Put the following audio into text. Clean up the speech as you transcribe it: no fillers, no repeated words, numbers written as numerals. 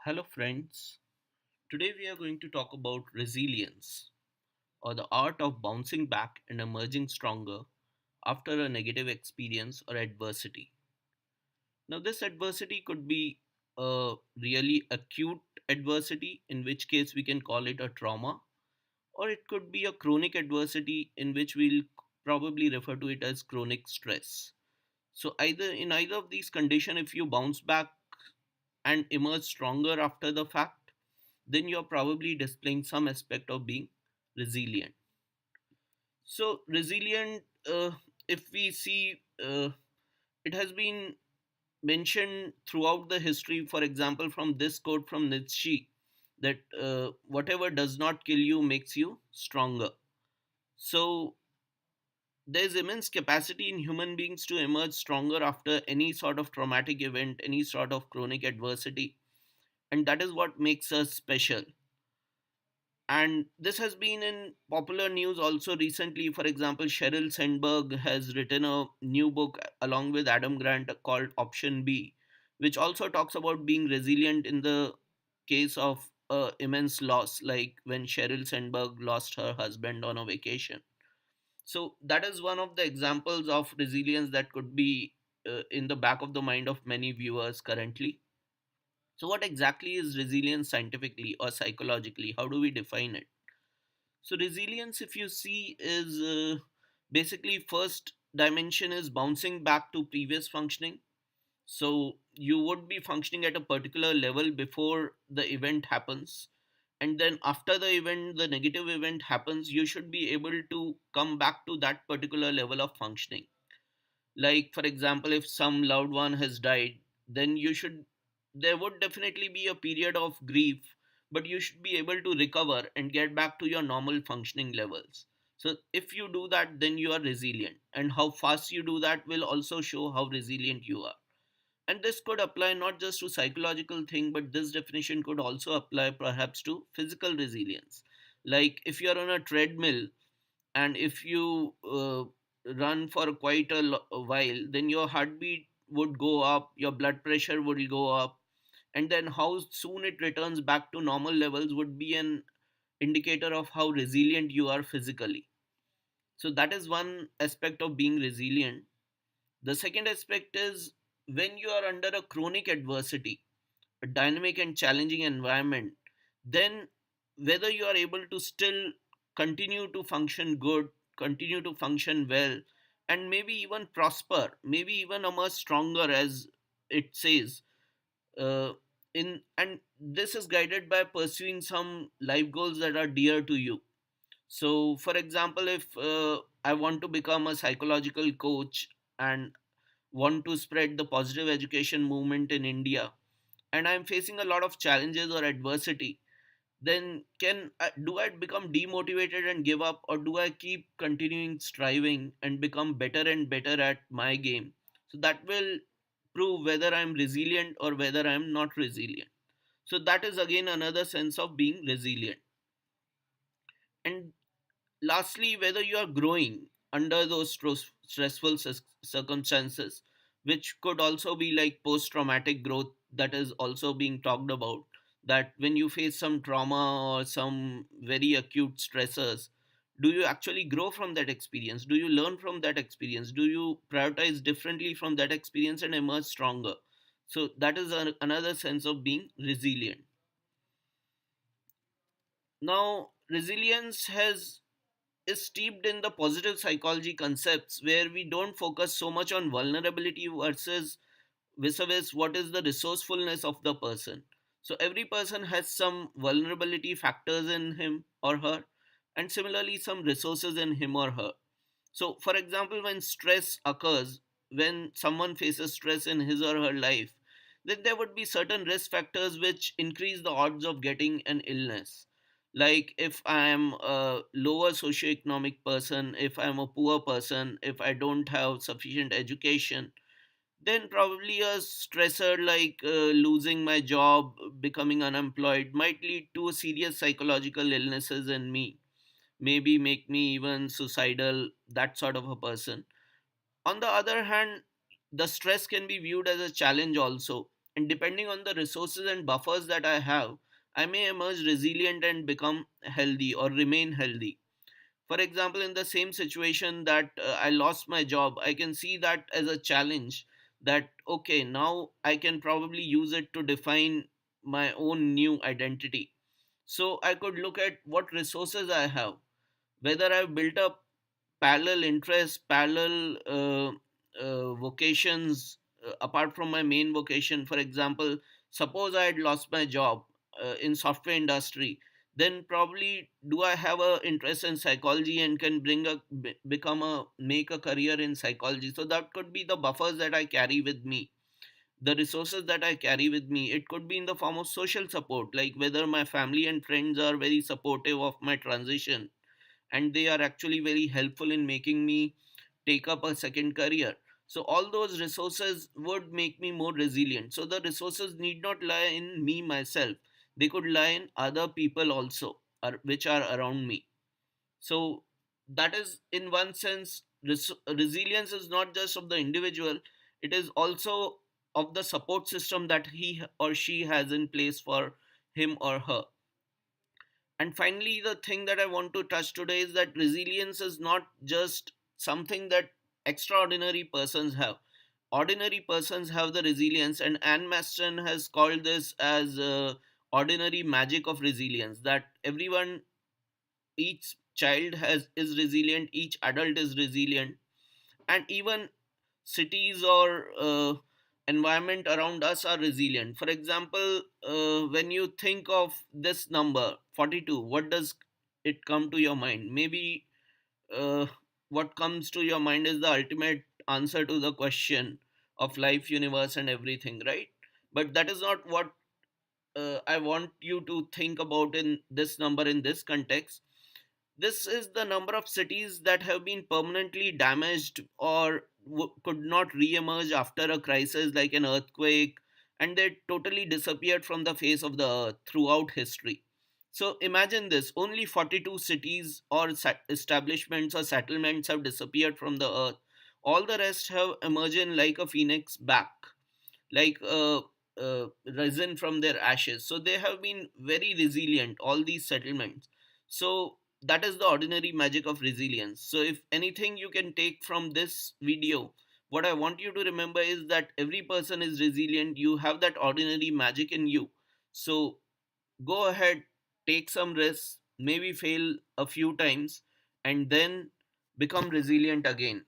Hello, friends. Today we are going to talk about resilience, or the art of bouncing back and emerging stronger after a negative experience or adversity. Now, this adversity could be a really acute adversity, in which case we can call it a trauma, or it could be a chronic adversity, in which we'll probably refer to it as chronic stress. So, either of these conditions, if you bounce back and emerge stronger after the fact, then you're probably displaying some aspect of being resilient. So, resilient, if we see, it has been mentioned throughout the history, for example, from this quote from Nietzsche, that whatever does not kill you makes you stronger. So, there's immense capacity in human beings to emerge stronger after any sort of traumatic event, any sort of chronic adversity, and that is what makes us special. And this has been in popular news also recently. For example, Sheryl Sandberg has written a new book along with Adam Grant called Option B, which also talks about being resilient in the case of immense loss, like when Sheryl Sandberg lost her husband on a vacation. So that is one of the examples of resilience that could be in the back of the mind of many viewers currently. So, what exactly is resilience scientifically or psychologically? How do we define it? So resilience, if you see, is basically first dimension is bouncing back to previous functioning. So you would be functioning at a particular level before the event happens, and then after the event, the negative event happens, you should be able to come back to that particular level of functioning. Like, for example, if some loved one has died, then there would definitely be a period of grief, but you should be able to recover and get back to your normal functioning levels. So if you do that, then you are resilient, and how fast you do that will also show how resilient you are. And this could apply not just to psychological thing, but this definition could also apply perhaps to physical resilience. Like, if you're on a treadmill, and if you run for quite a while, then your heartbeat would go up, your blood pressure would go up, and then how soon it returns back to normal levels would be an indicator of how resilient you are physically. So that is one aspect of being resilient. The second aspect is when you are under a chronic adversity, a dynamic and challenging environment, then whether you are able to still continue to function good, continue to function well, and maybe even prosper, maybe even emerge stronger, as it says. Uh, and this is guided by pursuing some life goals that are dear to you. So, for example, if I want to become a psychological coach and want to spread the positive education movement in India, and I'm facing a lot of challenges or adversity, then do I become demotivated and give up, or do I keep continuing striving and become better and better at my game? So that will prove whether I'm resilient or whether I'm not resilient. So that is again another sense of being resilient. And lastly, whether you are growing under those stressful circumstances, which could also be like post traumatic growth, that is also being talked about. That when you face some trauma or some very acute stressors, do you actually grow from that experience? Do you learn from that experience? Do you prioritize differently from that experience and emerge stronger? So, that is another sense of being resilient. Now, resilience has is steeped in the positive psychology concepts where we don't focus so much on vulnerability versus vis-a-vis what is the resourcefulness of the person. So every person has some vulnerability factors in him or her, and similarly some resources in him or her. So for example, when stress occurs, when someone faces stress in his or her life, then there would be certain risk factors which increase the odds of getting an illness. Like, if I am a lower socioeconomic person, if I'm a poor person, if I don't have sufficient education, then probably a stressor like losing my job, becoming unemployed, might lead to serious psychological illnesses in me, maybe make me even suicidal, that sort of a person. On the other hand, the stress can be viewed as a challenge also. And depending on the resources and buffers that I have, I may emerge resilient and become healthy or remain healthy. For example, in the same situation that I lost my job, I can see that as a challenge, that okay, now I can probably use it to define my own new identity. So I could look at what resources I have, whether I've built up parallel interests, parallel vocations apart from my main vocation. For example, suppose I had lost my job in software industry, then probably do I have a interest in psychology and can become a make a career in psychology. So that could be the buffers that I carry with me, the resources that I carry with me. It could be in the form of social support, like whether my family and friends are very supportive of my transition and they are actually very helpful in making me take up a second career. So all those resources would make me more resilient. So the resources need not lie in me myself, they could lie in other people also, which are around me. So that is, in one sense, resilience is not just of the individual, it is also of the support system that he or she has in place for him or her. And finally, the thing that I want to touch today is that resilience is not just something that extraordinary persons have. Ordinary persons have the resilience, and Anne Maston has called this as ordinary magic of resilience. That everyone, each child is resilient, each adult is resilient, and even cities or environment around us are resilient. For example, when you think of this number 42, what does it come to your mind? Maybe uh, what comes to your mind is the ultimate answer to the question of life, universe, and everything, right? But that is not what I want you to think about in this number in this context. This is the number of cities that have been permanently damaged or could not re-emerge after a crisis like an earthquake, and they totally disappeared from the face of the earth throughout history. So imagine this, only 42 cities or establishments or settlements have disappeared from the earth. All the rest have emerged like a phoenix back, like risen from their ashes. So they have been very resilient, all these settlements. So that is the ordinary magic of resilience. So if anything you can take from this video, what I want you to remember is that every person is resilient. You have that ordinary magic in you. So go ahead, take some risks, maybe fail a few times, and then become resilient again.